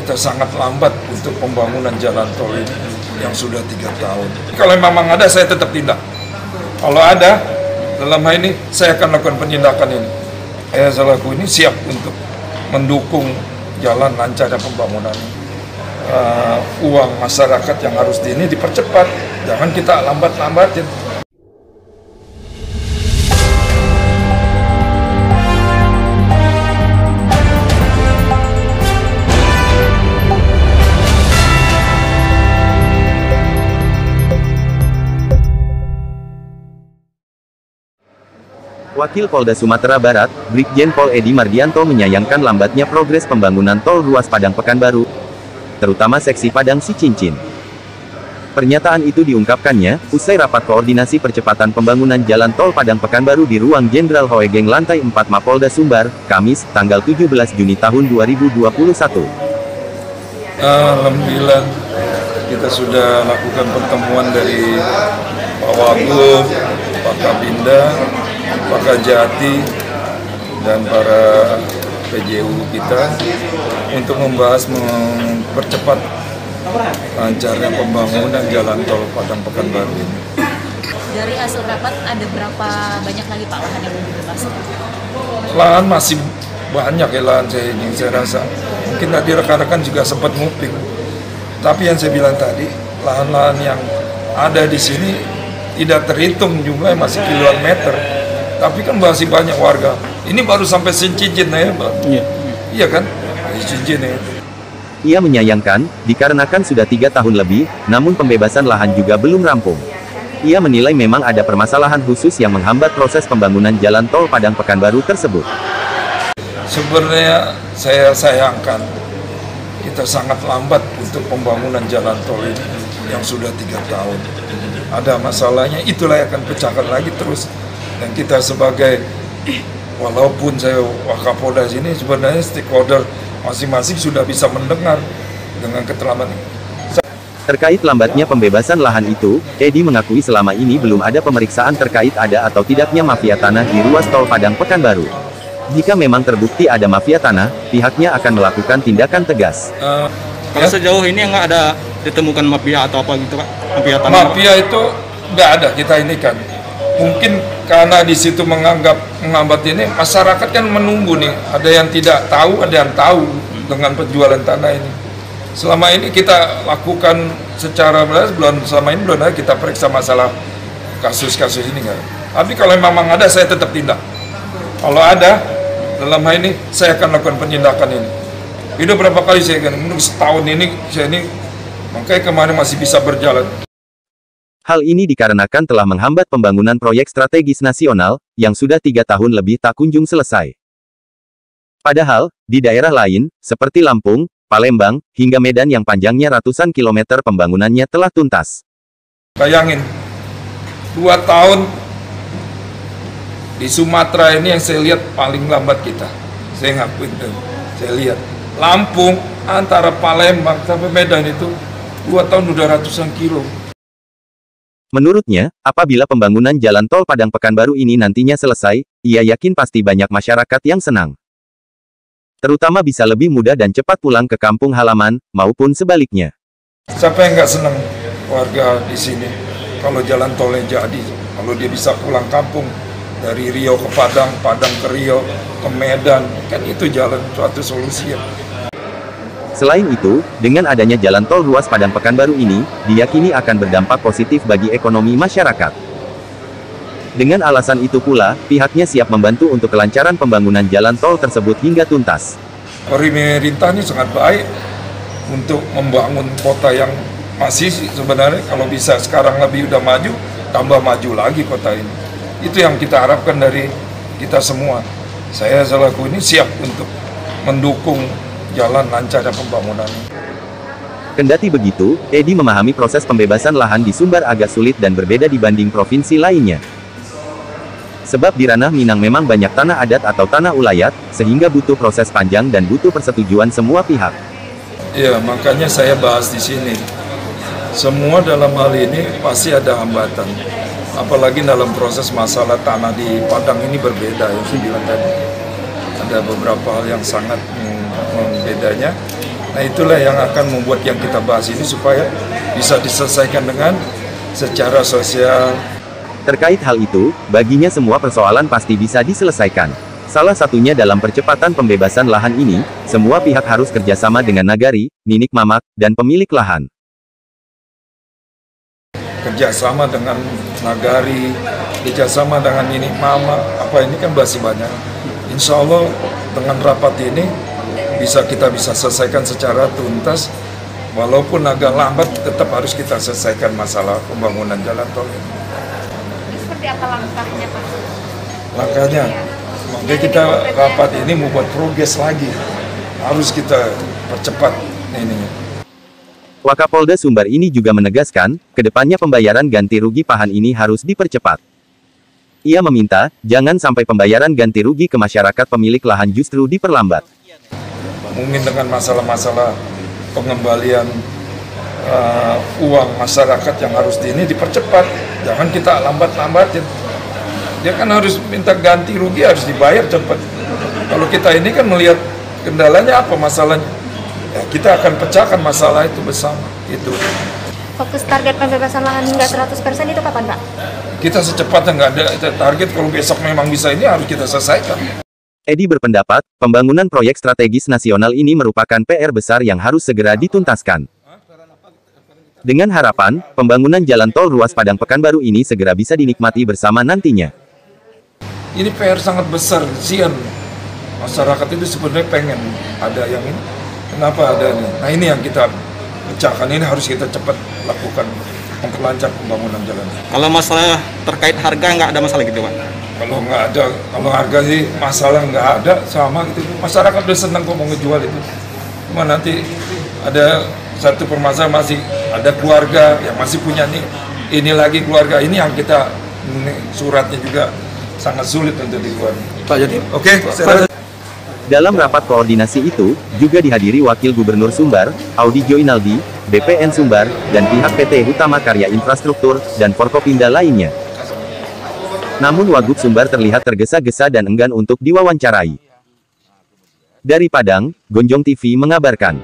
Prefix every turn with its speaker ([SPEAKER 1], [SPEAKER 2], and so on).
[SPEAKER 1] kita sangat lambat untuk pembangunan jalan tol ini yang sudah 3 tahun. Kalau memang ada, saya tetap tindak. Kalau ada, dalam hal ini saya akan lakukan penindakan ini. Saya selaku ini siap untuk mendukung jalan lancarnya pembangunan. Uang masyarakat yang harus ini dipercepat, jangan kita lambat-lambatin.
[SPEAKER 2] Wakil Polda Sumatera Barat, Brigjen Pol Edi Mardianto menyayangkan lambatnya progres pembangunan tol ruas Padang Pekanbaru, terutama seksi Padang Sicincin. Pernyataan itu diungkapkannya, usai rapat koordinasi percepatan pembangunan jalan tol Padang Pekanbaru di Ruang Jenderal Hoegeng Lantai 4 Mapolda Sumbar, Kamis, tanggal 17 Juni tahun 2021.
[SPEAKER 1] Alhamdulillah, kita sudah lakukan pertemuan dari Pak Wagub, Pak Kabinda, Pak Kajati, dan para PJU kita untuk membahas mempercepat lancarnya pembangunan jalan tol Padang Pekanbaru ini.
[SPEAKER 3] Dari hasil rapat ada berapa banyak lagi Pak lahan yang dibebas?
[SPEAKER 1] Lahan masih banyak ya, lahan saya rasa. Mungkin tadi rekan-rekan juga sempat nguping. Tapi yang saya bilang tadi, lahan-lahan yang ada di sini tidak terhitung jumlahnya, masih kiloan meter. Tapi kan masih banyak warga. Ini baru sampai Sicincin ya, Pak. Iya kan? Sicincin ya.
[SPEAKER 2] Ia menyayangkan, dikarenakan sudah 3 tahun lebih, namun pembebasan lahan juga belum rampung. Ia menilai memang ada permasalahan khusus yang menghambat proses pembangunan jalan tol Padang Pekanbaru tersebut.
[SPEAKER 1] Sebenarnya saya sayangkan, kita sangat lambat untuk pembangunan jalan tol ini yang sudah 3 tahun. Ada masalahnya, itulah yang akan pecahkan lagi terus. Dan kita sebagai, walaupun saya Wakapolda sini, sebenarnya stakeholder masing-masing sudah bisa mendengar dengan keterlambatan.
[SPEAKER 2] Terkait lambatnya pembebasan lahan itu, Edi mengakui selama ini belum ada pemeriksaan terkait ada atau tidaknya mafia tanah di ruas tol Padang Pekanbaru. Jika memang terbukti ada mafia tanah, pihaknya akan melakukan tindakan tegas.
[SPEAKER 4] Kalau sejauh ini nggak ada ditemukan mafia atau apa gitu Pak? Mafia tanah?
[SPEAKER 1] Mafia itu nggak ada, kita ini kan. Mungkin karena di situ menghambat ini, masyarakat kan menunggu nih. Ada yang tidak tahu, ada yang tahu dengan penjualan tanah ini. Selama ini kita lakukan secara selama ini belum ada kita periksa masalah kasus-kasus ini kan. Tapi kalau memang ada, saya tetap tindak. Kalau ada, dalam hal ini saya akan lakukan penindakan ini. Itu berapa kali saya kan, setahun ini saya ini, makanya kemarin masih bisa berjalan.
[SPEAKER 2] Hal ini dikarenakan telah menghambat pembangunan proyek strategis nasional, yang sudah 3 tahun lebih tak kunjung selesai. Padahal, di daerah lain, seperti Lampung, Palembang, hingga Medan yang panjangnya ratusan kilometer pembangunannya telah tuntas.
[SPEAKER 1] Bayangin, 2 tahun di Sumatera ini yang saya lihat paling lambat kita. Saya ngakuin tuh, saya lihat. Lampung, antara Palembang sampai Medan itu, 2 tahun udah ratusan kilo.
[SPEAKER 2] Menurutnya, apabila pembangunan jalan tol Padang Pekanbaru ini nantinya selesai, ia yakin pasti banyak masyarakat yang senang. Terutama bisa lebih mudah dan cepat pulang ke kampung halaman, maupun sebaliknya.
[SPEAKER 1] Siapa yang nggak senang warga di sini? Kalau jalan tolnya jadi, kalau dia bisa pulang kampung dari Riau ke Padang, Padang ke Riau, ke Medan, kan itu jalan suatu solusi ya.
[SPEAKER 2] Selain itu, dengan adanya jalan tol ruas Padang Pekanbaru ini, diyakini akan berdampak positif bagi ekonomi masyarakat. Dengan alasan itu pula, pihaknya siap membantu untuk kelancaran pembangunan jalan tol tersebut hingga tuntas.
[SPEAKER 1] Pemerintah ini sangat baik untuk membangun kota yang masih sebenarnya kalau bisa sekarang lebih udah maju, tambah maju lagi kota ini. Itu yang kita harapkan dari kita semua. Saya selaku ini siap untuk mendukung jalan lancarnya pembangunan.
[SPEAKER 2] Kendati begitu, Edi memahami proses pembebasan lahan di Sumbar agak sulit dan berbeda dibanding provinsi lainnya. Sebab di ranah Minang memang banyak tanah adat atau tanah ulayat, sehingga butuh proses panjang dan butuh persetujuan semua pihak.
[SPEAKER 1] Ya, makanya saya bahas di sini. Semua dalam hal ini pasti ada hambatan. Apalagi dalam proses masalah tanah di Padang ini berbeda, yang saya bilang tadi. Ada beberapa hal yang sangat membedanya. Nah itulah yang akan membuat yang kita bahas ini supaya bisa diselesaikan dengan secara sosial.
[SPEAKER 2] Terkait hal itu, baginya semua persoalan pasti bisa diselesaikan. Salah satunya dalam percepatan pembebasan lahan ini, semua pihak harus kerjasama dengan nagari, ninik mamak, dan pemilik lahan.
[SPEAKER 1] Kerjasama dengan nagari, kerjasama dengan ninik mamak, apa ini kan masih banyak. Insya Allah dengan rapat ini kita bisa selesaikan secara tuntas. Walaupun agak lambat, tetap harus kita selesaikan masalah pembangunan jalan tol ini.
[SPEAKER 3] Seperti apa langkahnya, Pak?
[SPEAKER 1] Langkahnya, makanya kita rapat ini membuat progres lagi. Harus kita percepat ini.
[SPEAKER 2] Wakapolda Sumbar ini juga menegaskan, kedepannya pembayaran ganti rugi Pahan ini harus dipercepat. Ia meminta, jangan sampai pembayaran ganti rugi ke masyarakat pemilik lahan justru diperlambat.
[SPEAKER 1] Mungkin dengan masalah-masalah pengembalian uang masyarakat yang harus ini dipercepat, jangan kita lambat-lambatin. Dia kan harus minta ganti rugi, harus dibayar cepat. Kalau kita ini kan melihat kendalanya apa masalahnya, ya kita akan pecahkan masalah itu bersama. Itu.
[SPEAKER 5] Fokus target pembebasan lahan hingga 100% itu kapan, Pak?
[SPEAKER 1] Kita secepatnya nggak ada target, kalau besok memang bisa ini harus kita selesaikan.
[SPEAKER 2] Edi berpendapat, pembangunan proyek strategis nasional ini merupakan PR besar yang harus segera dituntaskan. Dengan harapan, pembangunan jalan tol ruas Padang Pekanbaru ini segera bisa dinikmati bersama nantinya.
[SPEAKER 1] Ini PR sangat besar, sian. Masyarakat itu sebenarnya pengen ada yang ini. Kenapa ada ini? Nah ini yang kita pecahkan, ini harus kita cepat lakukan, memperlancar pembangunan jalan.
[SPEAKER 4] Kalau masalah terkait harga nggak ada masalah gitu, Pak?
[SPEAKER 1] Kalau nggak ada, kalau harga sih masalah nggak ada, sama gitu. Masyarakat udah senang kok mau ngejual itu. Cuma nanti ada satu permasalahan, masih ada keluarga yang masih punya nih, ini lagi keluarga ini yang kita ini, suratnya juga sangat sulit untuk dibuat. Pak jadi, oke.
[SPEAKER 2] Dalam rapat koordinasi itu, juga dihadiri Wakil Gubernur Sumbar, Audi Joinaldi, BPN Sumbar, dan pihak PT Utama Karya Infrastruktur, dan Forkopimda lainnya. Namun Wagub Sumbar terlihat tergesa-gesa dan enggan untuk diwawancarai. Dari Padang, Gonjong TV mengabarkan.